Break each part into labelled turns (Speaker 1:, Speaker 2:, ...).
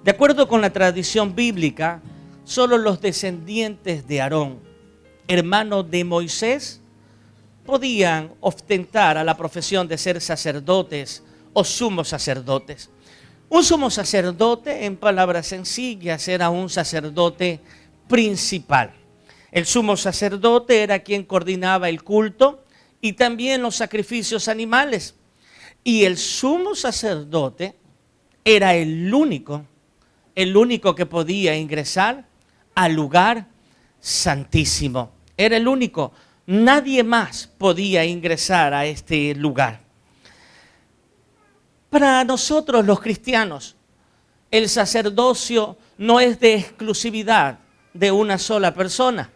Speaker 1: De acuerdo con la tradición bíblica, solo los descendientes de Aarón, hermano de Moisés, podían ostentar a la profesión de ser sacerdotes o sumos sacerdotes. Un sumo sacerdote, en palabras sencillas, era un sacerdote principal. El sumo sacerdote era quien coordinaba el culto y también los sacrificios animales. Y el sumo sacerdote era el único que podía ingresar al lugar santísimo. Era el único. Nadie más podía ingresar a este lugar. Para nosotros los cristianos, el sacerdocio no es de exclusividad de una sola persona.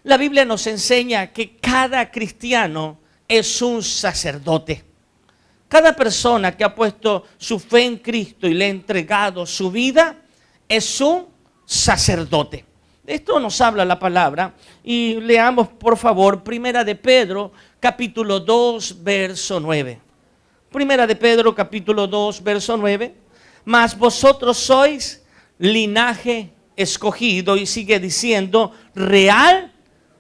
Speaker 1: La Biblia nos enseña que cada cristiano es un sacerdote. Cada persona que ha puesto su fe en Cristo y le ha entregado su vida es un sacerdote. De esto nos habla la palabra y leamos por favor Primera de Pedro capítulo 2 verso 9. Primera de Pedro capítulo 2 verso 9. Mas vosotros sois linaje escogido, y sigue diciendo, real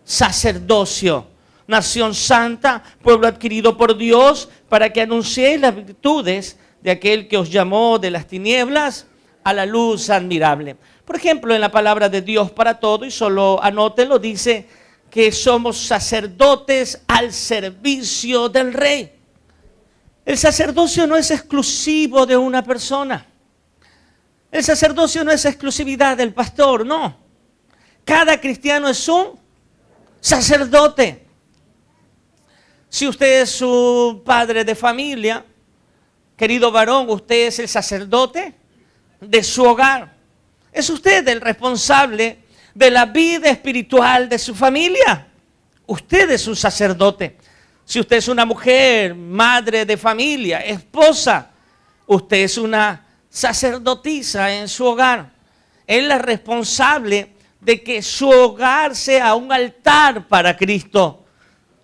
Speaker 1: sacerdocio, nación santa, pueblo adquirido por Dios, para que anunciéis las virtudes de aquel que os llamó de las tinieblas a la luz admirable. Por ejemplo, en la palabra de Dios para todo, y solo anótenlo, dice que somos sacerdotes al servicio del Rey. El sacerdocio no es exclusivo de una persona. El sacerdocio no es exclusividad del pastor, no. Cada cristiano es un sacerdote. Si usted es un padre de familia, querido varón, usted es el sacerdote de su hogar. Es usted el responsable de la vida espiritual de su familia. Usted es un sacerdote. Si usted es una mujer, madre de familia, esposa, usted es una sacerdotisa en su hogar. Es la responsable de que su hogar sea un altar para Cristo.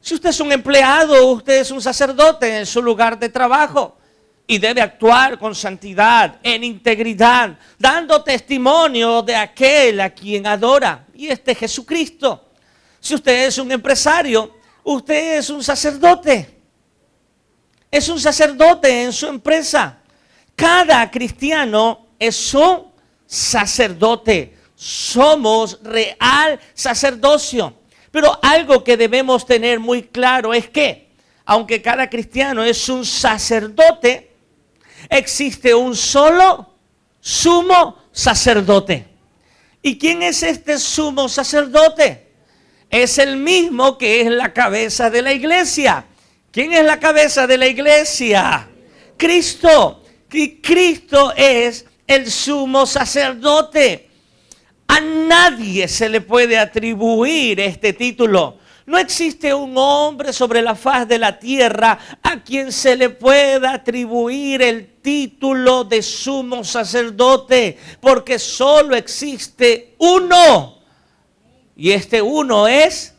Speaker 1: Si usted es un empleado, usted es un sacerdote en su lugar de trabajo y debe actuar con santidad, en integridad, dando testimonio de aquel a quien adora, y este es Jesucristo. Si usted es un empresario, usted es un sacerdote. Es un sacerdote en su empresa. Cada cristiano es un sacerdote. Somos real sacerdocio. Pero algo que debemos tener muy claro es que, aunque cada cristiano es un sacerdote, existe un solo sumo sacerdote. ¿Y quién es este sumo sacerdote? Es el mismo que es la cabeza de la iglesia. ¿Quién es la cabeza de la iglesia? Cristo. Y Cristo es el sumo sacerdote. A nadie se le puede atribuir este título. No existe un hombre sobre la faz de la tierra a quien se le pueda atribuir el título de sumo sacerdote, porque solo existe uno. Y este uno es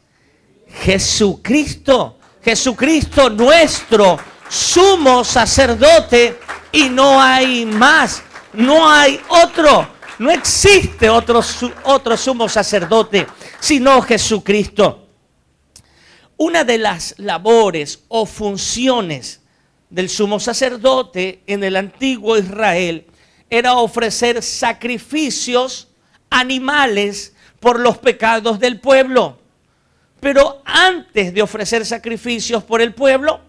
Speaker 1: Jesucristo. Jesucristo nuestro sumo sacerdote, y no hay más, no hay otro. No existe otro sumo sacerdote sino Jesucristo. Una de las labores o funciones del sumo sacerdote en el antiguo Israel era ofrecer sacrificios animales por los pecados del pueblo. Pero antes de ofrecer sacrificios por el pueblo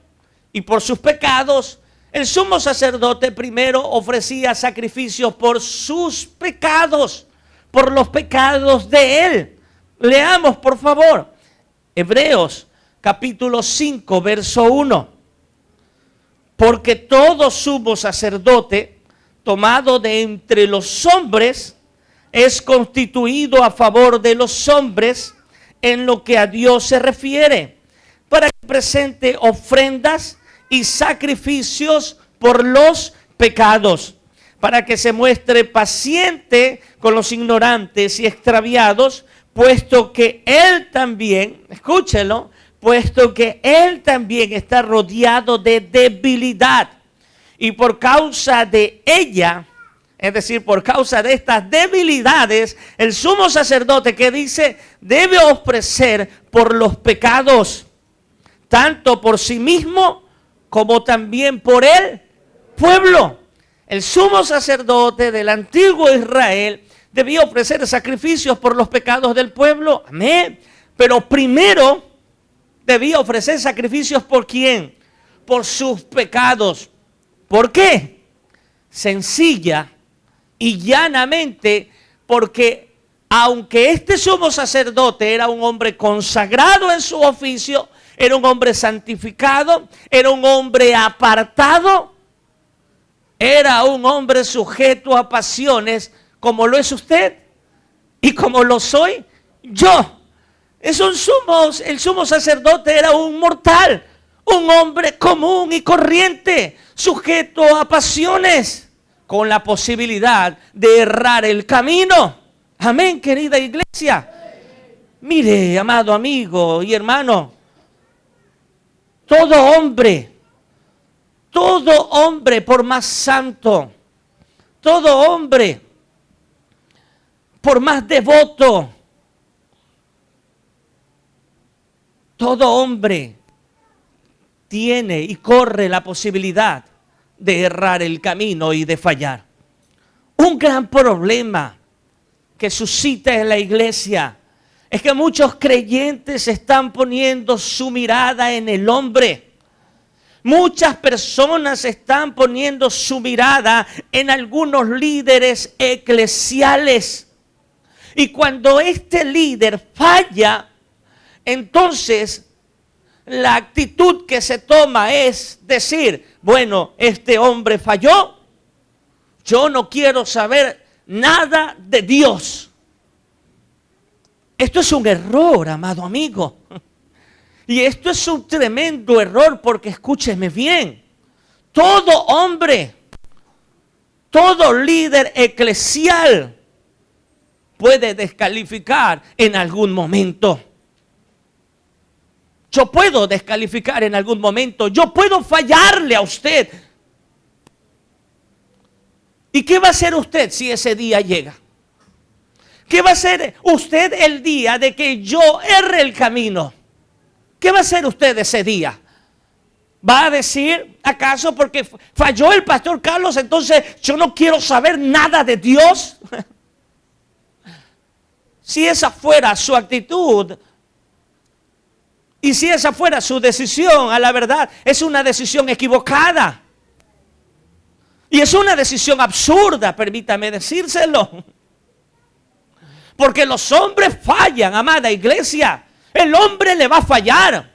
Speaker 1: y por sus pecados, el sumo sacerdote primero ofrecía sacrificios por sus pecados, por los pecados de él. Leamos, por favor, Hebreos capítulo 5, verso 1. Porque todo sumo sacerdote, tomado de entre los hombres, es constituido a favor de los hombres en lo que a Dios se refiere, para que presente ofrendas y sacrificios por los pecados, para que se muestre paciente con los ignorantes y extraviados, puesto que él también, escúchelo, puesto que él también está rodeado de debilidad. Y por causa de ella, es decir, por causa de estas debilidades, el sumo sacerdote, que dice, debe ofrecer por los pecados, tanto por sí mismo como también por el pueblo. El sumo sacerdote del antiguo Israel debía ofrecer sacrificios por los pecados del pueblo. Amén. Pero primero debía ofrecer sacrificios ¿por quién? Por sus pecados. ¿Por qué? Sencilla y llanamente, porque aunque este sumo sacerdote era un hombre consagrado en su oficio, era un hombre santificado, era un hombre apartado, era un hombre sujeto a pasiones, como lo es usted y como lo soy yo. El sumo sacerdote era un mortal, un hombre común y corriente, sujeto a pasiones, con la posibilidad de errar el camino. Amén, querida iglesia. Mire, amado amigo y hermano, todo hombre, por más santo, todo hombre, por más devoto, todo hombre tiene y corre la posibilidad de errar el camino y de fallar. Un gran problema que suscita en la iglesia es que muchos creyentes están poniendo su mirada en el hombre. Muchas personas están poniendo su mirada en algunos líderes eclesiales. Y cuando este líder falla, entonces la actitud que se toma es decir, bueno, este hombre falló, yo no quiero saber nada de Dios. Esto es un error, amado amigo. Y esto es un tremendo error, porque escúcheme bien, todo hombre, todo líder eclesial puede descalificar en algún momento. Yo puedo descalificar en algún momento, yo puedo fallarle a usted. ¿Y qué va a hacer usted si ese día llega? ¿Qué va a hacer usted el día de que yo erre el camino? ¿Qué va a hacer usted ese día? ¿Va a decir, acaso porque falló el pastor Carlos, entonces yo no quiero saber nada de Dios? Si esa fuera su actitud, y si esa fuera su decisión, a la verdad, es una decisión equivocada. Y es una decisión absurda, permítame decírselo. Porque los hombres fallan, amada iglesia. El hombre le va a fallar.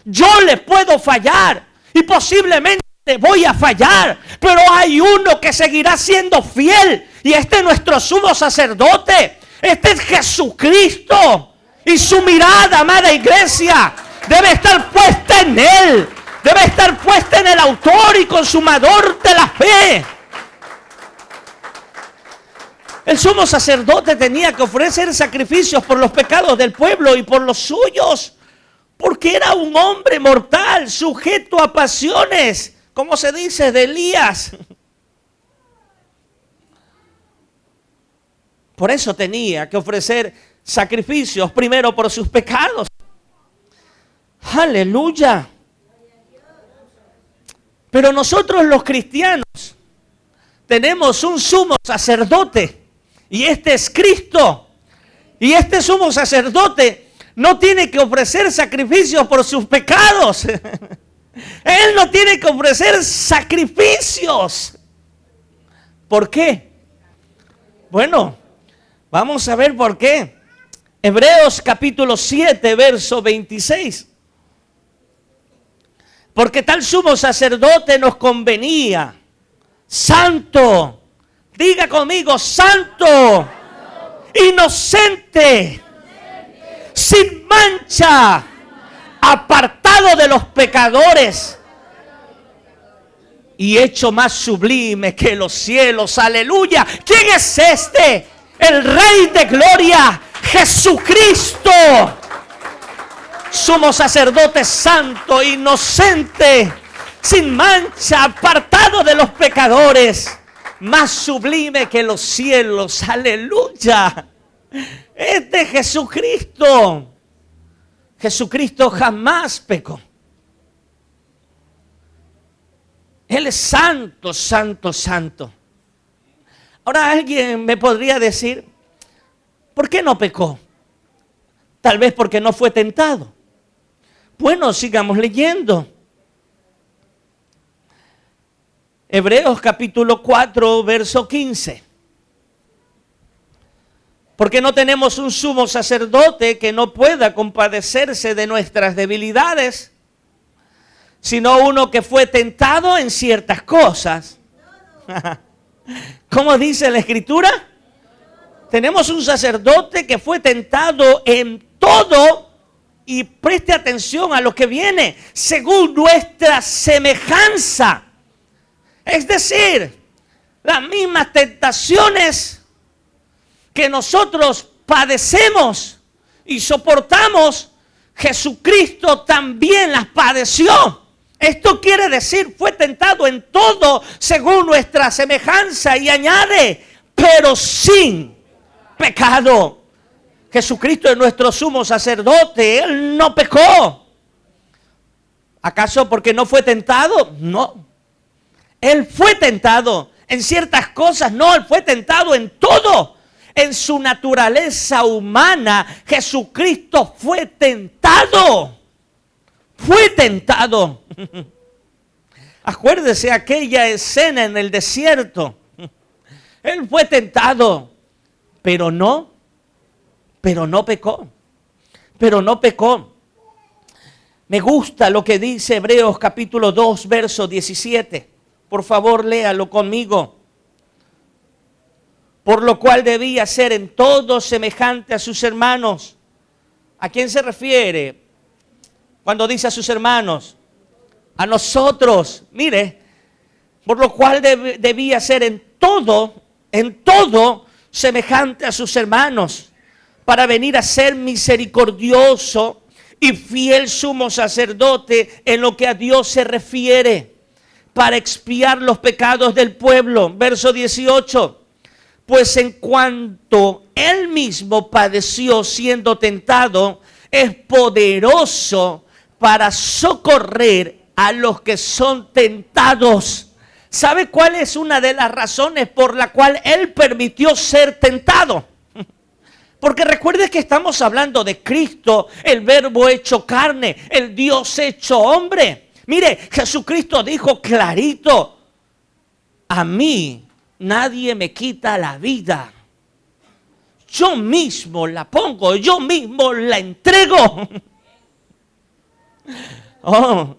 Speaker 1: Yo le puedo fallar. Y posiblemente voy a fallar. Pero hay uno que seguirá siendo fiel. Y este es nuestro sumo sacerdote. Este es Jesucristo. Y su mirada, amada iglesia, debe estar puesta en Él. Debe estar puesta en el autor y consumador de la fe. El sumo sacerdote tenía que ofrecer sacrificios por los pecados del pueblo y por los suyos, porque era un hombre mortal, sujeto a pasiones, como se dice de Elías. Por eso tenía que ofrecer sacrificios primero por sus pecados. Aleluya. Pero nosotros los cristianos tenemos un sumo sacerdote, y este es Cristo. Y este sumo sacerdote no tiene que ofrecer sacrificios por sus pecados. Él no tiene que ofrecer sacrificios. ¿Por qué? Bueno, vamos a ver por qué. Hebreos capítulo 7, verso 26. Porque tal sumo sacerdote nos convenía, santo, diga conmigo, santo, inocente, sin mancha, apartado de los pecadores y hecho más sublime que los cielos. Aleluya. ¿Quién es el Rey de gloria? Jesucristo. Sumo sacerdote santo, inocente, sin mancha, apartado de los pecadores, más sublime que los cielos. Aleluya. Es de Jesucristo. Jesucristo jamás pecó. Él es santo, santo, santo. Ahora alguien me podría decir, ¿por qué no pecó? Tal vez porque no fue tentado. Bueno, sigamos leyendo. Hebreos capítulo 4, verso 15. Porque no tenemos un sumo sacerdote que no pueda compadecerse de nuestras debilidades, sino uno que fue tentado en ciertas cosas. ¿Cómo dice la Escritura? Tenemos un sacerdote que fue tentado en todo, y preste atención a lo que viene, según nuestra semejanza. Es decir, las mismas tentaciones que nosotros padecemos y soportamos, Jesucristo también las padeció. Esto quiere decir, fue tentado en todo según nuestra semejanza, y añade, pero sin pecado. Jesucristo es nuestro sumo sacerdote, Él no pecó. ¿Acaso porque no fue tentado? No. Él fue tentado en ciertas cosas, no, Él fue tentado en todo. En su naturaleza humana, Jesucristo fue tentado. Fue tentado. Acuérdese aquella escena en el desierto. Él fue tentado, pero no pecó. Pero no pecó. Me gusta lo que dice Hebreos capítulo 2, verso 17. Por favor, léalo conmigo. Por lo cual debía ser en todo semejante a sus hermanos. ¿A quién se refiere cuando dice a sus hermanos? A nosotros. Mire, por lo cual debía ser en todo semejante a sus hermanos, para venir a ser misericordioso y fiel sumo sacerdote en lo que a Dios se refiere, para expiar los pecados del pueblo. Verso 18. Pues en cuanto Él mismo padeció siendo tentado, es poderoso para socorrer a los que son tentados. ¿Sabe cuál es una de las razones por la cual Él permitió ser tentado? Porque recuerde que estamos hablando de Cristo, el verbo hecho carne, el Dios hecho hombre. Mire, Jesucristo dijo clarito, a mí nadie me quita la vida. Yo mismo la pongo, yo mismo la entrego. Oh,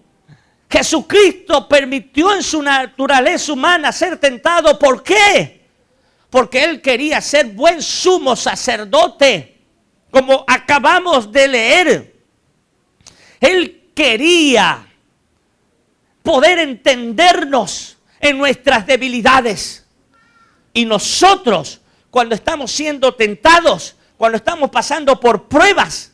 Speaker 1: Jesucristo permitió en su naturaleza humana ser tentado. ¿Por qué? Porque Él quería ser buen sumo sacerdote, como acabamos de leer. Él quería poder entendernos en nuestras debilidades. Y nosotros, cuando estamos siendo tentados, cuando estamos pasando por pruebas,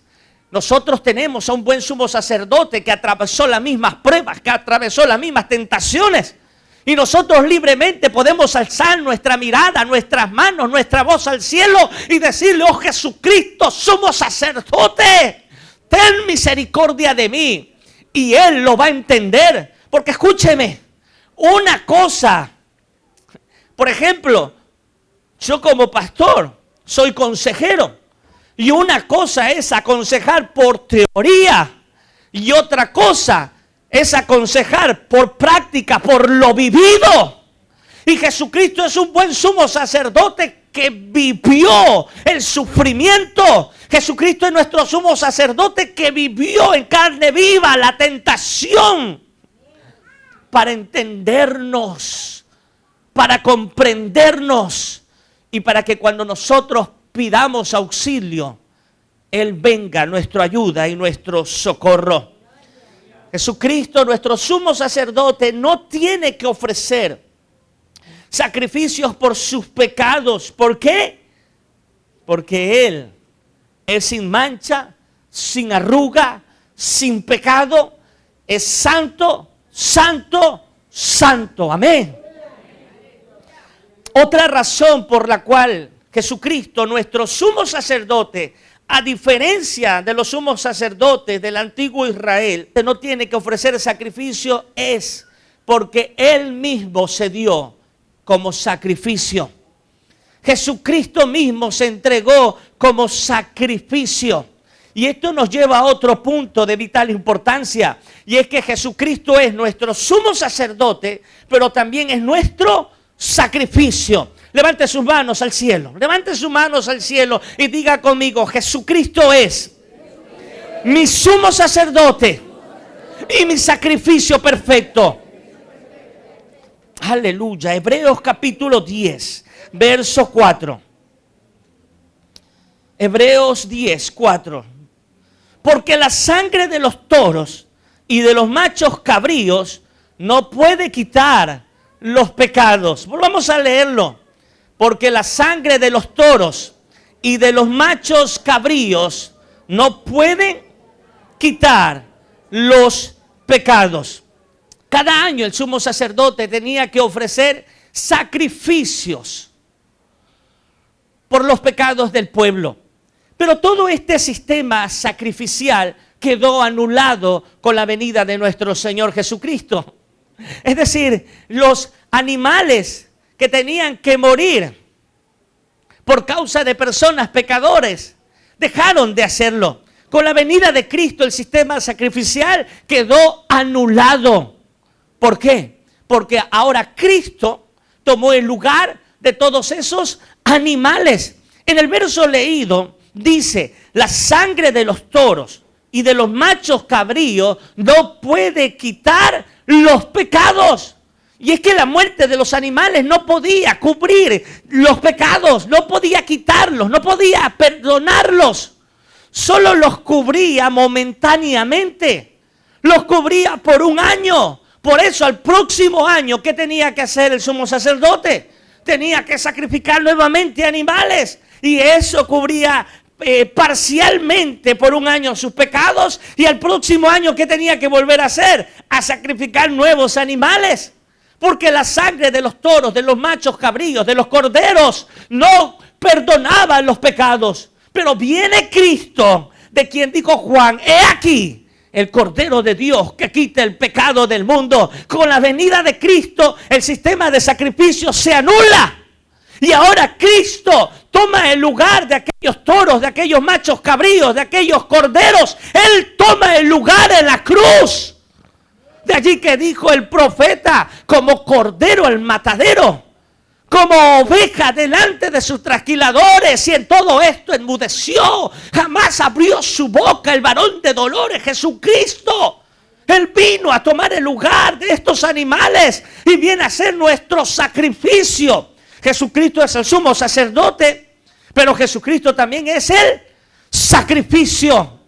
Speaker 1: nosotros tenemos a un buen sumo sacerdote que atravesó las mismas pruebas, que atravesó las mismas tentaciones. Y nosotros libremente podemos alzar nuestra mirada, nuestras manos, nuestra voz al cielo y decirle, oh Jesucristo, sumo sacerdote, ten misericordia de mí. Y Él lo va a entender. Porque escúcheme, una cosa, por ejemplo, yo como pastor soy consejero. Y una cosa es aconsejar por teoría y otra cosa es aconsejar por práctica, por lo vivido. Y Jesucristo es un buen sumo sacerdote que vivió el sufrimiento. Jesucristo es nuestro sumo sacerdote que vivió en carne viva la tentación, para entendernos, para comprendernos y para que cuando nosotros pidamos auxilio, Él venga a nuestra ayuda y nuestro socorro. Jesucristo, nuestro sumo sacerdote, no tiene que ofrecer sacrificios por sus pecados. ¿Por qué? Porque Él es sin mancha, sin arruga, sin pecado, es santo, santo, santo. Amén. Otra razón por la cual Jesucristo, nuestro sumo sacerdote, a diferencia de los sumos sacerdotes del antiguo Israel, que no tiene que ofrecer sacrificio, es porque Él mismo se dio como sacrificio. Jesucristo mismo se entregó como sacrificio. Y esto nos lleva a otro punto de vital importancia, y es que Jesucristo es nuestro sumo sacerdote, pero también es nuestro sacrificio. Levante sus manos al cielo, levante sus manos al cielo y diga conmigo: Jesucristo es mi sumo sacerdote y mi sacrificio perfecto. Aleluya. Hebreos capítulo 10, verso 4. Hebreos 10, 4. Porque la sangre de los toros y de los machos cabríos no puede quitar los pecados. Volvamos a leerlo. Porque la sangre de los toros y de los machos cabríos no pueden quitar los pecados. Cada año el sumo sacerdote tenía que ofrecer sacrificios por los pecados del pueblo. Pero todo este sistema sacrificial quedó anulado con la venida de nuestro Señor Jesucristo. Es decir, los animales que tenían que morir por causa de personas pecadores dejaron de hacerlo. Con la venida de Cristo el sistema sacrificial quedó anulado. ¿Por qué? Porque ahora Cristo tomó el lugar de todos esos animales. En el verso leído dice: la sangre de los toros y de los machos cabríos no puede quitar los pecados. Y es que la muerte de los animales no podía cubrir los pecados, no podía quitarlos, no podía perdonarlos. Solo los cubría momentáneamente, los cubría por un año. Por eso al próximo año, ¿qué tenía que hacer el sumo sacerdote? Tenía que sacrificar nuevamente animales. Y eso cubría parcialmente por un año sus pecados. Y al próximo año, ¿qué tenía que volver a hacer? A sacrificar nuevos animales. Porque la sangre de los toros, de los machos cabríos, de los corderos, no perdonaba los pecados. Pero viene Cristo, de quien dijo Juan: he aquí el Cordero de Dios que quita el pecado del mundo. Con la venida de Cristo, el sistema de sacrificio se anula. Y ahora Cristo toma el lugar de aquellos toros, de aquellos machos cabríos, de aquellos corderos. Él toma el lugar en la cruz. De allí que dijo el profeta: como cordero al matadero, como oveja delante de sus trasquiladores, y en todo esto enmudeció, jamás abrió su boca el varón de dolores, Jesucristo. Él vino a tomar el lugar de estos animales y viene a ser nuestro sacrificio. Jesucristo es el sumo sacerdote, pero Jesucristo también es el sacrificio.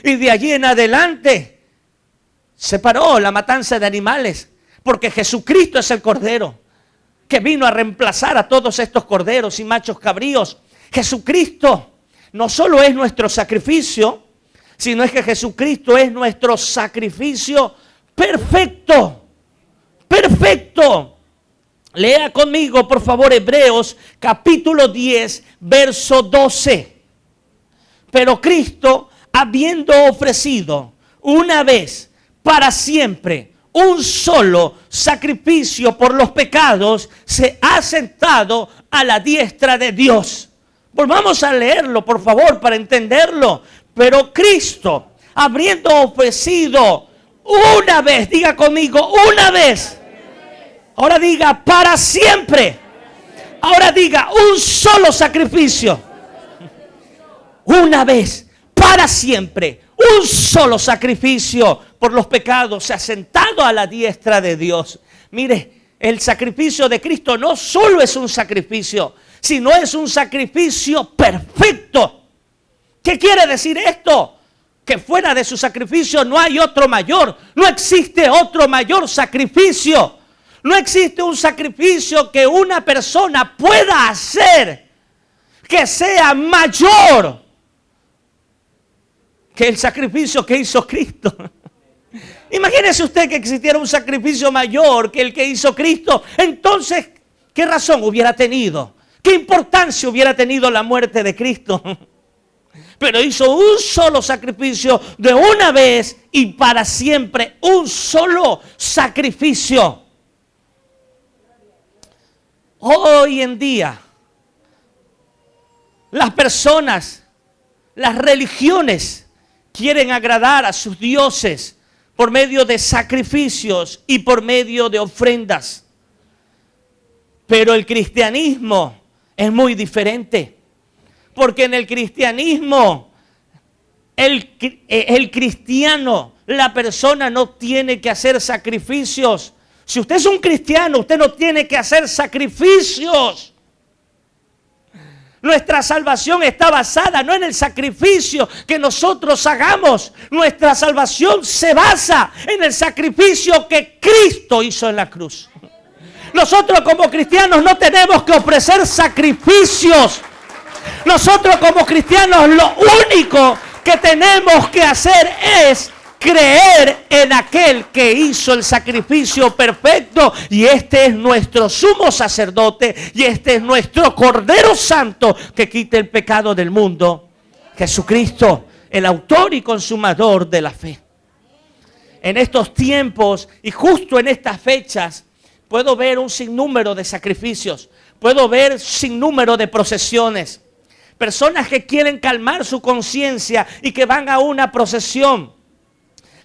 Speaker 1: Y de allí en adelante se paró la matanza de animales, porque Jesucristo es el Cordero que vino a reemplazar a todos estos corderos y machos cabríos. Jesucristo no solo es nuestro sacrificio, sino es que Jesucristo es nuestro sacrificio perfecto. Perfecto. Lea conmigo, por favor, Hebreos capítulo 10, verso 12. Pero Cristo, habiendo ofrecido una vez para siempre un solo sacrificio por los pecados, se ha sentado a la diestra de Dios. Volvamos a leerlo, por favor, para entenderlo. Pero Cristo, habiendo ofrecido una vez, diga conmigo, una vez. Ahora diga para siempre. Ahora diga un solo sacrificio. Una vez, para siempre, un solo sacrificio por los pecados, se ha sentado a la diestra de Dios. Mire, el sacrificio de Cristo no solo es un sacrificio, sino es un sacrificio perfecto. ¿Qué quiere decir esto? Que fuera de su sacrificio no hay otro mayor. No existe otro mayor sacrificio. No existe un sacrificio que una persona pueda hacer que sea mayor que el sacrificio que hizo Cristo. Imagínese usted que existiera un sacrificio mayor que el que hizo Cristo. Entonces, ¿qué razón hubiera tenido? ¿Qué importancia hubiera tenido la muerte de Cristo? Pero hizo un solo sacrificio de una vez y para siempre. Un solo sacrificio. Hoy en día, las personas, las religiones quieren agradar a sus dioses por medio de sacrificios y por medio de ofrendas. Pero el cristianismo es muy diferente. Porque en el cristianismo, el cristiano, la persona no tiene que hacer sacrificios. Si usted es un cristiano, usted no tiene que hacer sacrificios. Nuestra salvación está basada no en el sacrificio que nosotros hagamos. Nuestra salvación se basa en el sacrificio que Cristo hizo en la cruz. Nosotros como cristianos no tenemos que ofrecer sacrificios. Nosotros como cristianos lo único que tenemos que hacer es creer en aquel que hizo el sacrificio perfecto, y este es nuestro sumo sacerdote, y este es nuestro Cordero Santo que quita el pecado del mundo, Jesucristo, el autor y consumador de la fe. En estos tiempos y justo en estas fechas puedo ver un sinnúmero de sacrificios, puedo ver sinnúmero de procesiones, personas que quieren calmar su conciencia y que van a una procesión.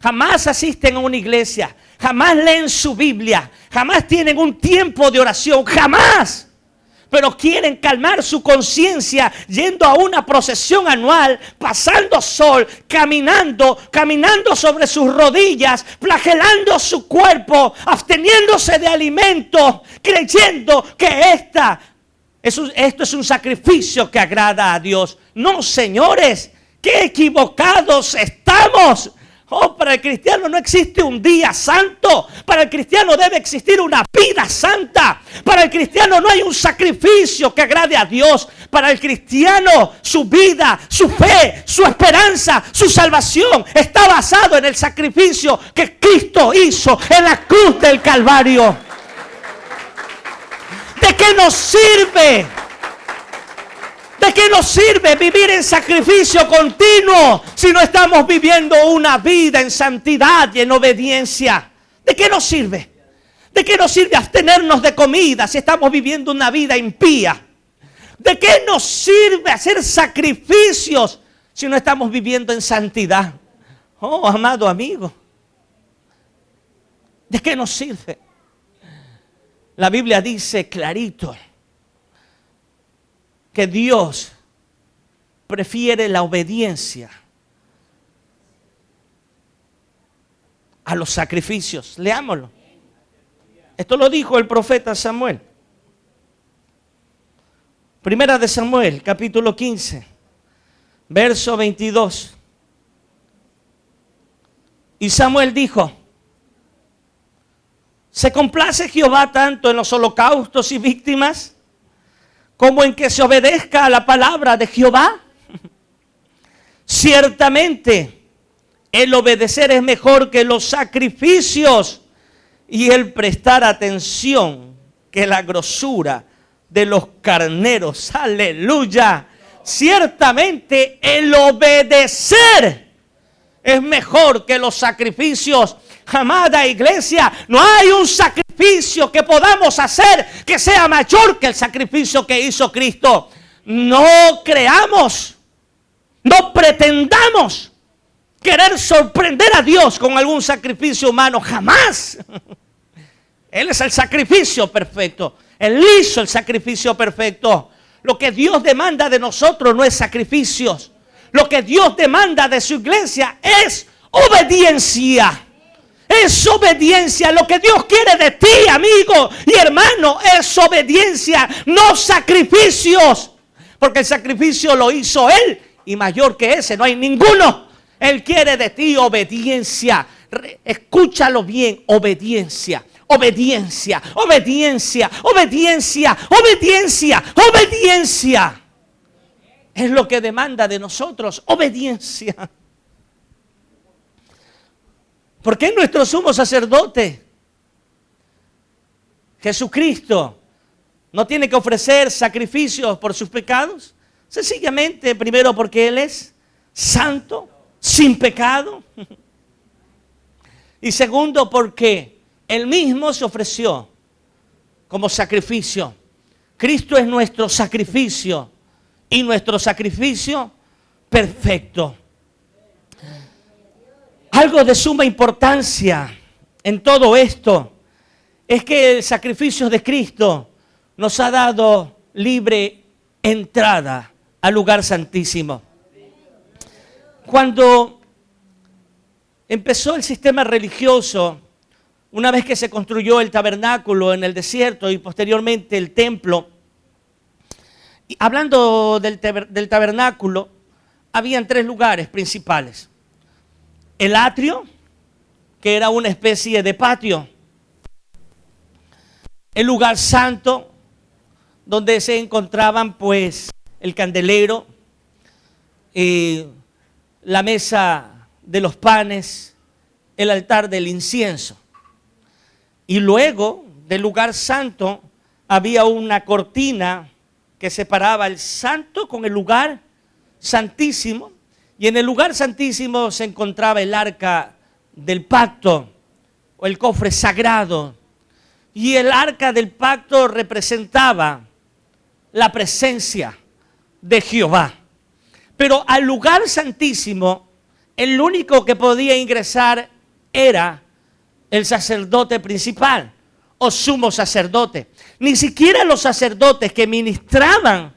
Speaker 1: Jamás asisten a una iglesia, jamás leen su Biblia, jamás tienen un tiempo de oración, jamás. Pero quieren calmar su conciencia yendo a una procesión anual, pasando sol, caminando sobre sus rodillas, flagelando su cuerpo, absteniéndose de alimentos, creyendo que esto es un sacrificio que agrada a Dios. No, señores, qué equivocados estamos. Oh, para el cristiano no existe un día santo. Para el cristiano debe existir una vida santa. Para el cristiano no hay un sacrificio que agrade a Dios. Para el cristiano su vida, su fe, su esperanza, su salvación está basado en el sacrificio que Cristo hizo en la cruz del Calvario. ¿De qué nos sirve? ¿De qué nos sirve vivir en sacrificio continuo si no estamos viviendo una vida en santidad y en obediencia? ¿De qué nos sirve? ¿De qué nos sirve abstenernos de comida si estamos viviendo una vida impía? ¿De qué nos sirve hacer sacrificios si no estamos viviendo en santidad? Oh, amado amigo, ¿de qué nos sirve? La Biblia dice clarito que Dios prefiere la obediencia a los sacrificios. Leámoslo. Esto lo dijo el profeta Samuel. Primera de Samuel, capítulo 15, verso 22. Y Samuel dijo: ¿se complace Jehová tanto en los holocaustos y víctimas como en que se obedezca a la palabra de Jehová? Ciertamente, el obedecer es mejor que los sacrificios, y el prestar atención que la grosura de los carneros. Aleluya. Ciertamente, el obedecer es mejor que los sacrificios. Amada iglesia, no hay un sacrificio que podamos hacer que sea mayor que el sacrificio que hizo Cristo. No creamos, no pretendamos querer sorprender a Dios con algún sacrificio humano. Jamás. Él es el sacrificio perfecto. Él hizo el sacrificio perfecto. Lo que Dios demanda de nosotros no es sacrificios. Lo que Dios demanda de su iglesia es obediencia. Es obediencia. Lo que Dios quiere de ti, amigo y hermano, es obediencia, no sacrificios. Porque el sacrificio lo hizo Él, y mayor que ese no hay ninguno. Él quiere de ti obediencia. Escúchalo bien: obediencia, obediencia, obediencia, obediencia, obediencia, obediencia. Es lo que demanda de nosotros, obediencia. ¿Por qué nuestro sumo sacerdote, Jesucristo, no tiene que ofrecer sacrificios por sus pecados? Sencillamente, primero porque Él es santo, sin pecado. Y segundo porque Él mismo se ofreció como sacrificio. Cristo es nuestro sacrificio y nuestro sacrificio perfecto. Algo de suma importancia en todo esto es que el sacrificio de Cristo nos ha dado libre entrada al lugar santísimo. Cuando empezó el sistema religioso, una vez que se construyó el tabernáculo en el desierto y posteriormente el templo, y hablando del tabernáculo, habían 3 lugares principales. El atrio, que era una especie de patio. El lugar santo, donde se encontraban pues el candelero, la mesa de los panes, el altar del incienso. Y luego del lugar santo había una cortina que separaba el santo con el lugar santísimo. Y en el lugar santísimo se encontraba el arca del pacto o el cofre sagrado. Y el arca del pacto representaba la presencia de Jehová. Pero al lugar santísimo, el único que podía ingresar era el sacerdote principal o sumo sacerdote. Ni siquiera los sacerdotes que ministraban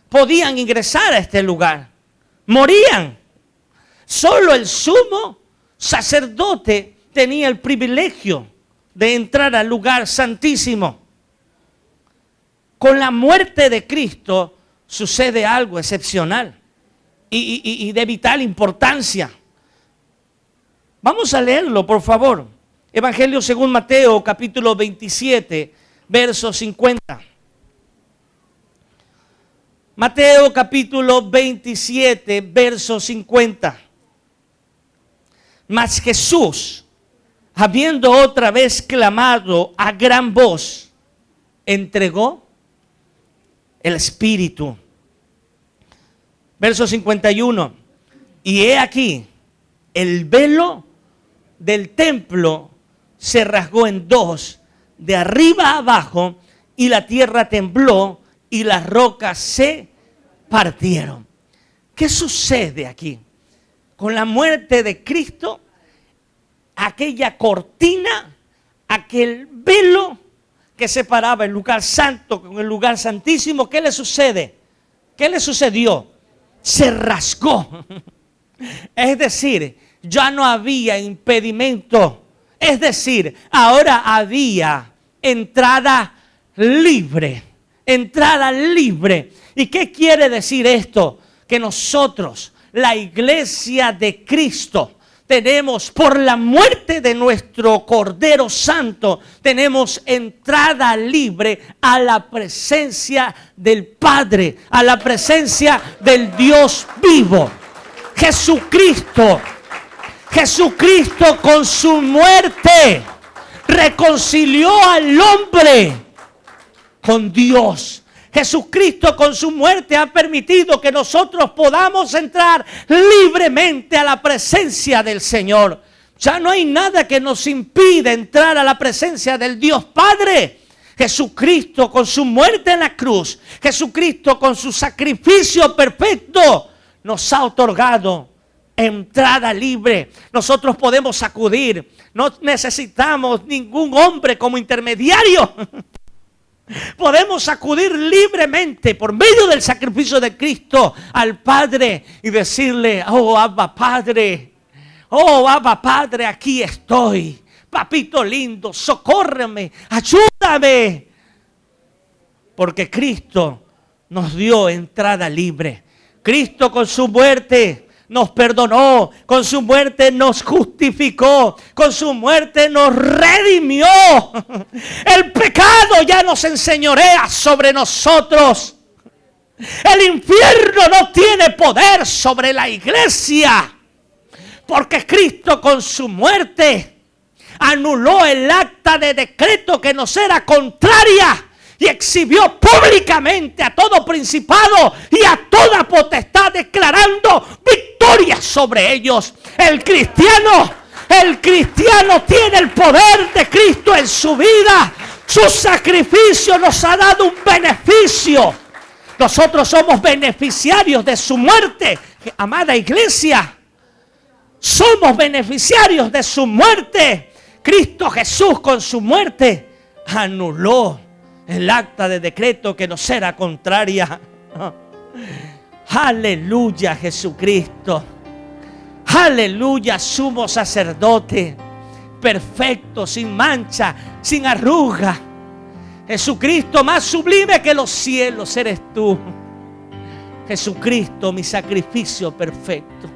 Speaker 1: podían ingresar a este lugar. Morían. Solo el sumo sacerdote tenía el privilegio de entrar al lugar santísimo. Con la muerte de Cristo sucede algo excepcional y de vital importancia. Vamos a leerlo, por favor. Evangelio según Mateo, capítulo 27, verso 50. Mateo capítulo 27, verso 50. Mas Jesús, habiendo otra vez clamado a gran voz, entregó el Espíritu. Verso 51. Y he aquí, el velo del templo se rasgó en 2, de arriba a abajo, y la tierra tembló, y las rocas se partieron. ¿Qué sucede aquí? Con la muerte de Cristo, aquella cortina, aquel velo que separaba el lugar santo con el lugar santísimo, ¿qué le sucede? ¿Qué le sucedió? Se rasgó. Es decir, ya no había impedimento. Es decir, ahora había entrada libre. Entrada libre. ¿Y qué quiere decir esto? Que nosotros, la iglesia de Cristo, tenemos por la muerte de nuestro Cordero Santo, tenemos entrada libre a la presencia del Padre, a la presencia del Dios vivo. Jesucristo con su muerte reconcilió al hombre con Dios. Jesucristo con su muerte ha permitido que nosotros podamos entrar libremente a la presencia del Señor. Ya no hay nada que nos impida entrar a la presencia del Dios Padre. Jesucristo con su muerte en la cruz, Jesucristo con su sacrificio perfecto, nos ha otorgado entrada libre. Nosotros podemos acudir, no necesitamos ningún hombre como intermediario. Podemos acudir libremente por medio del sacrificio de Cristo al Padre y decirle: oh Abba Padre, aquí estoy. Papito lindo, socórreme, ayúdame. Porque Cristo nos dio entrada libre. Cristo con su muerte nos perdonó, con su muerte nos justificó, con su muerte nos redimió. El pecado ya nos enseñorea sobre nosotros. El infierno no tiene poder sobre la iglesia. porque Cristo con su muerte anuló el acta de decreto que nos era contraria y exhibió públicamente a todo principado y a toda potestad, declarando victoria sobre ellos. El cristiano tiene el poder de Cristo en su vida. Su sacrificio nos ha dado un beneficio. Nosotros somos beneficiarios de su muerte. Amada iglesia, somos beneficiarios de su muerte. Cristo Jesús con su muerte anuló el acta de decreto que nos era contraria. Aleluya, Jesucristo. Aleluya, sumo sacerdote, perfecto, sin mancha, sin arruga. Jesucristo, más sublime que los cielos eres tú. Jesucristo, mi sacrificio perfecto.